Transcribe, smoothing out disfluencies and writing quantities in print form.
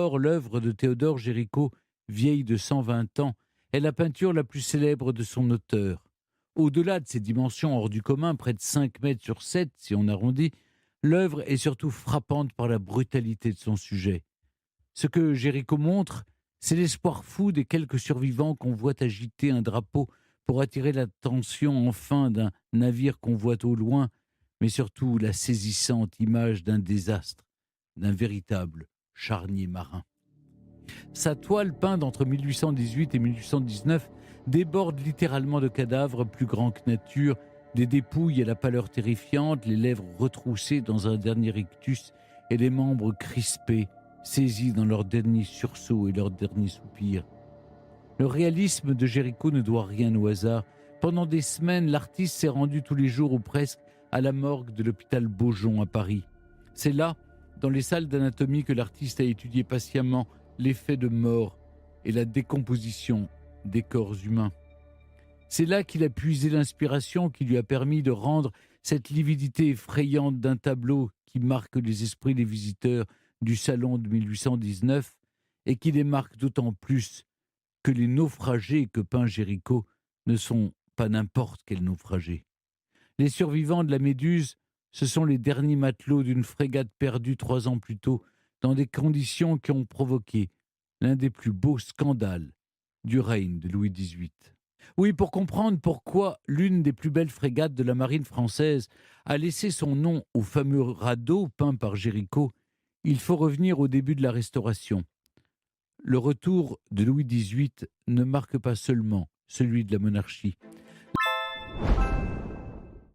Or, l'œuvre de Théodore Géricault, vieille de 120 ans, est la peinture la plus célèbre de son auteur. Au-delà de ses dimensions hors du commun, près de 5 mètres sur 7, si on arrondit, l'œuvre est surtout frappante par la brutalité de son sujet. Ce que Géricault montre, c'est l'espoir fou des quelques survivants qu'on voit agiter un drapeau pour attirer l'attention enfin d'un navire qu'on voit au loin, mais surtout la saisissante image d'un désastre, d'un véritable charnier marin. Sa toile, peinte entre 1818 et 1819, déborde littéralement de cadavres plus grands que nature, des dépouilles à la pâleur terrifiante, les lèvres retroussées dans un dernier rictus et les membres crispés, saisis dans leur dernier sursaut et leur dernier soupir. Le réalisme de Géricault ne doit rien au hasard. Pendant des semaines, l'artiste s'est rendu tous les jours ou presque à la morgue de l'hôpital Beaujon à Paris. C'est là, dans les salles d'anatomie, que l'artiste a étudié patiemment l'effet de mort et la décomposition des corps humains. C'est là qu'il a puisé l'inspiration qui lui a permis de rendre cette lividité effrayante d'un tableau qui marque les esprits des visiteurs du salon de 1819 et qui les marque d'autant plus que les naufragés que peint Géricault ne sont pas n'importe quels naufragés. Les survivants de la Méduse, ce sont les derniers matelots d'une frégate perdue 3 ans plus tôt, dans des conditions qui ont provoqué l'un des plus beaux scandales du règne de Louis XVIII. Oui, pour comprendre pourquoi l'une des plus belles frégates de la marine française a laissé son nom au fameux radeau peint par Géricault, il faut revenir au début de la Restauration. Le retour de Louis XVIII ne marque pas seulement celui de la monarchie.